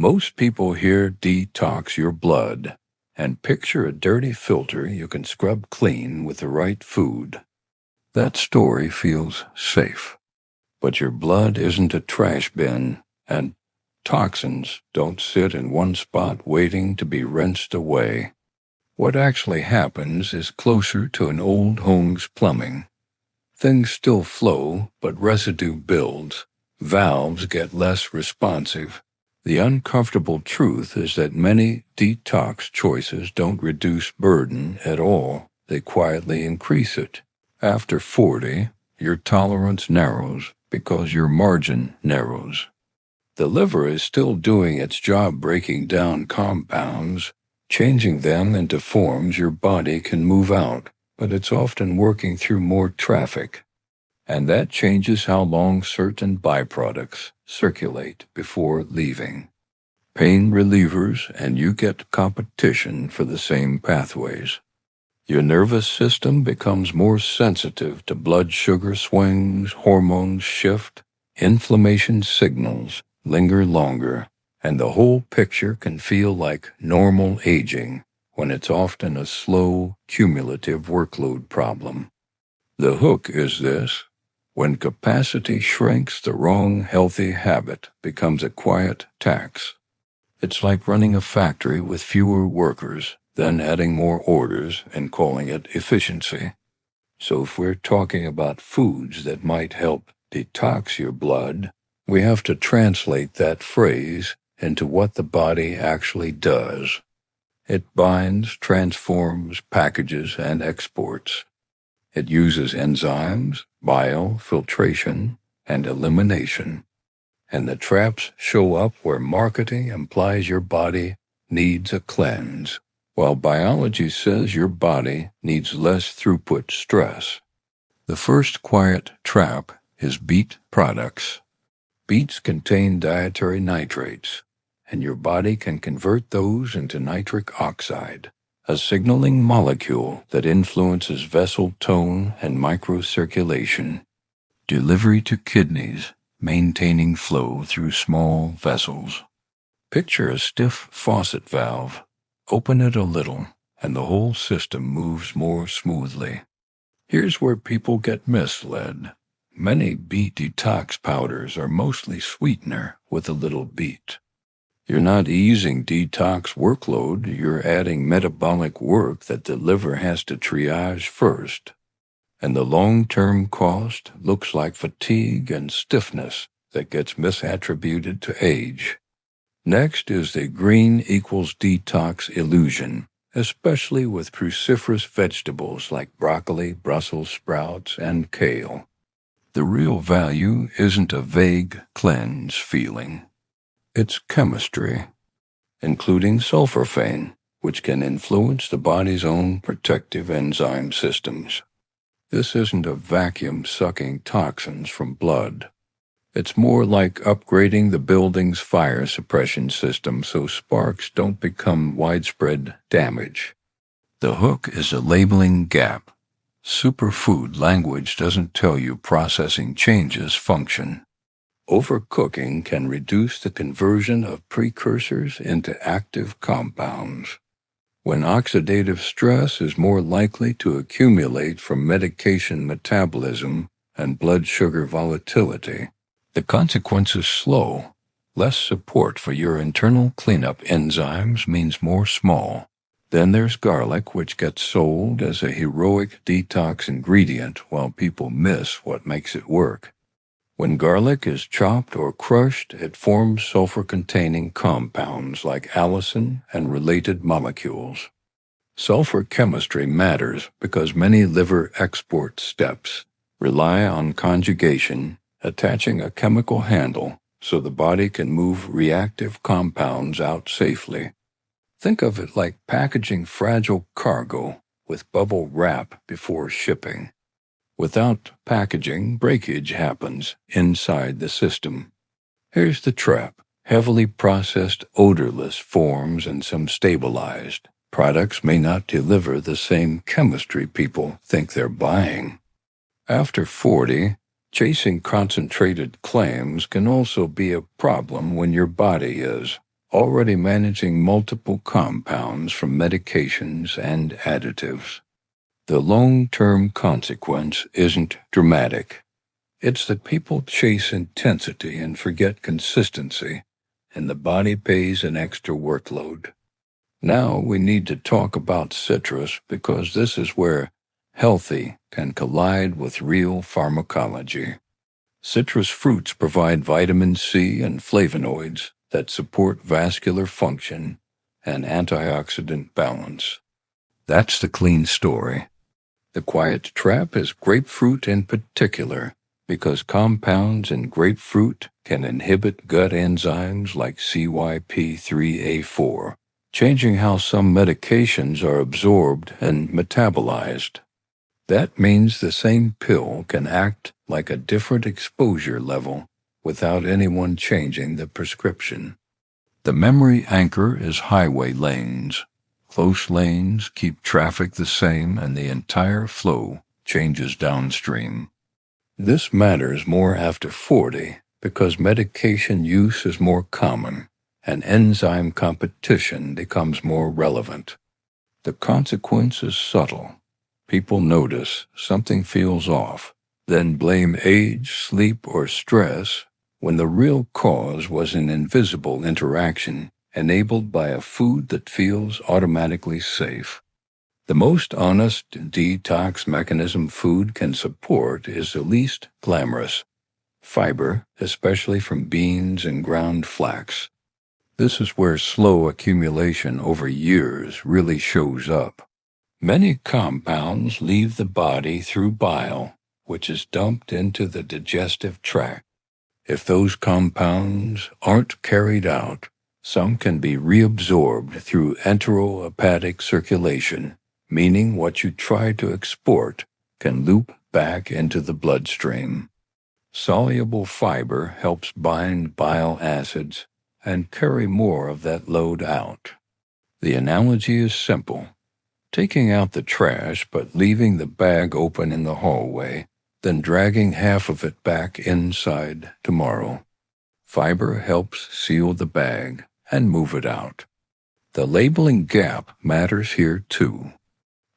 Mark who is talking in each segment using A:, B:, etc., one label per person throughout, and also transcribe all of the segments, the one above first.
A: Most people hear detox your blood and picture a dirty filter you can scrub clean with the right food. That story feels safe. But your blood isn't a trash bin, and toxins don't sit in one spot waiting to be rinsed away. What actually happens is closer to an old home's plumbing. Things still flow, but residue builds. Valves get less responsive. The uncomfortable truth is that many detox choices don't reduce burden at all. They quietly increase it. After 40, your tolerance narrows because your margin narrows. The liver is still doing its job breaking down compounds, changing them into forms your body can move out, but it's often working through more traffic. And that changes how long certain byproducts circulate before leaving. Pain relievers, and you get competition for the same pathways. Your nervous system becomes more sensitive to blood sugar swings, hormones shift, inflammation signals linger longer, and the whole picture can feel like normal aging when it's often a slow, cumulative workload problem. The hook is this: when capacity shrinks, the wrong healthy habit becomes a quiet tax. It's like running a factory with fewer workers, then adding more orders and calling it efficiency. So if we're talking about foods that might help detox your blood, we have to translate that phrase into what the body actually does. It binds, transforms, packages, and exports. It uses enzymes, bile, filtration, and elimination. And the traps show up where marketing implies your body needs a cleanse, while biology says your body needs less throughput stress. The first quiet trap is beet products. Beets contain dietary nitrates, and your body can convert those into nitric oxide, a signaling molecule that influences vessel tone and microcirculation. Delivery to kidneys, maintaining flow through small vessels. Picture a stiff faucet valve. Open it a little, and the whole system moves more smoothly. Here's where people get misled. Many beet detox powders are mostly sweetener with a little beet. You're not easing detox workload, you're adding metabolic work that the liver has to triage first. And the long-term cost looks like fatigue and stiffness that gets misattributed to age. Next is the green equals detox illusion, especially with cruciferous vegetables like broccoli, Brussels sprouts, and kale. The real value isn't a vague cleanse feeling. It's chemistry, including sulforaphane, which can influence the body's own protective enzyme systems. This isn't a vacuum sucking toxins from blood. It's more like upgrading the building's fire suppression system so sparks don't become widespread damage. The hook is a labeling gap. Superfood language doesn't tell you processing changes function. Overcooking can reduce the conversion of precursors into active compounds. When oxidative stress is more likely to accumulate from medication metabolism and blood sugar volatility, the consequence is slow. Less support for your internal cleanup enzymes means more small. Then there's garlic, which gets sold as a heroic detox ingredient while people miss what makes it work. When garlic is chopped or crushed, it forms sulfur-containing compounds like allicin and related molecules. Sulfur chemistry matters because many liver export steps rely on conjugation, attaching a chemical handle so the body can move reactive compounds out safely. Think of it like packaging fragile cargo with bubble wrap before shipping. Without packaging, breakage happens inside the system. Here's the trap. Heavily processed, odorless forms and some stabilized products may not deliver the same chemistry people think they're buying. After 40, chasing concentrated claims can also be a problem when your body is already managing multiple compounds from medications and additives. The long-term consequence isn't dramatic. It's that people chase intensity and forget consistency, and the body pays an extra workload. Now we need to talk about citrus because this is where healthy can collide with real pharmacology. Citrus fruits provide vitamin C and flavonoids that support vascular function and antioxidant balance. That's the clean story. The quiet trap is grapefruit in particular, because compounds in grapefruit can inhibit gut enzymes like CYP3A4, changing how some medications are absorbed and metabolized. That means the same pill can act like a different exposure level without anyone changing the prescription. The memory anchor is highway lanes. Close lanes keep traffic the same and the entire flow changes downstream. This matters more after 40 because medication use is more common and enzyme competition becomes more relevant. The consequence is subtle. People notice something feels off, then blame age, sleep, or stress when the real cause was an invisible interaction enabled by a food that feels automatically safe. The most honest detox mechanism food can support is the least glamorous: fiber, especially from beans and ground flax. This is where slow accumulation over years really shows up. Many compounds leave the body through bile, which is dumped into the digestive tract. If those compounds aren't carried out, some can be reabsorbed through enterohepatic circulation, meaning what you try to export can loop back into the bloodstream. Soluble fiber helps bind bile acids and carry more of that load out. The analogy is simple: taking out the trash but leaving the bag open in the hallway, then dragging half of it back inside tomorrow. Fiber helps seal the bag and move it out. The labeling gap matters here too.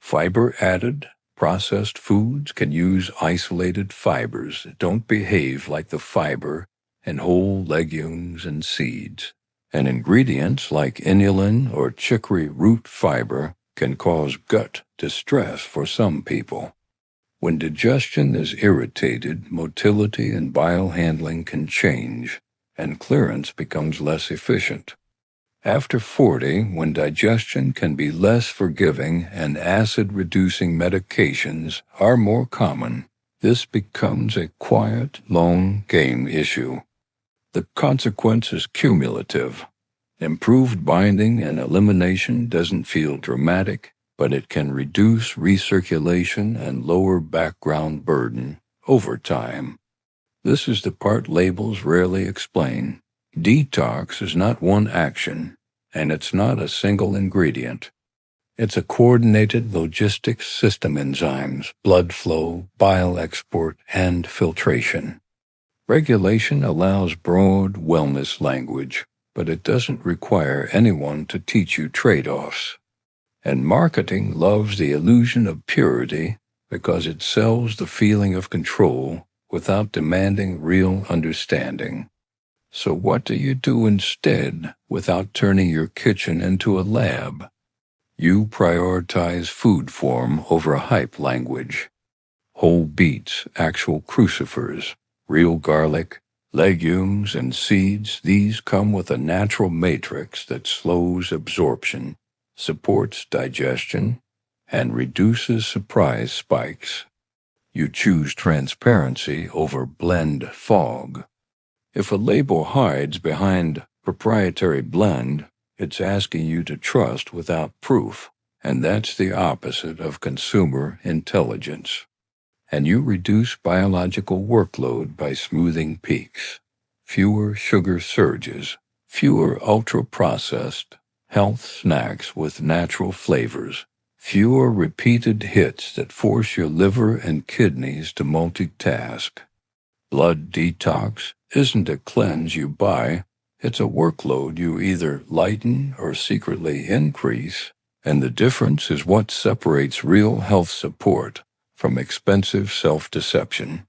A: Fiber-added, processed foods can use isolated fibers that don't behave like the fiber in whole legumes and seeds. And ingredients like inulin or chicory root fiber can cause gut distress for some people. When digestion is irritated, motility and bile handling can change, and clearance becomes less efficient. After 40, when digestion can be less forgiving and acid-reducing medications are more common, this becomes a quiet, long-game issue. The consequence is cumulative. Improved binding and elimination doesn't feel dramatic, but it can reduce recirculation and lower background burden over time. This is the part labels rarely explain. Detox is not one action, and it's not a single ingredient. It's a coordinated logistics system: enzymes, blood flow, bile export, and filtration. Regulation allows broad wellness language, but it doesn't require anyone to teach you trade-offs. And marketing loves the illusion of purity because it sells the feeling of control without demanding real understanding. So what do you do instead without turning your kitchen into a lab? You prioritize food form over hype language. Whole beets, actual crucifers, real garlic, legumes, and seeds, these come with a natural matrix that slows absorption, supports digestion, and reduces surprise spikes. You choose transparency over blend fog. If a label hides behind proprietary blend, it's asking you to trust without proof, and that's the opposite of consumer intelligence. And you reduce biological workload by smoothing peaks. Fewer sugar surges, fewer ultra-processed health snacks with natural flavors, fewer repeated hits that force your liver and kidneys to multitask. Blood detox isn't a cleanse you buy, It's a workload you either lighten or secretly increase, and the difference is what separates real health support from expensive self-deception.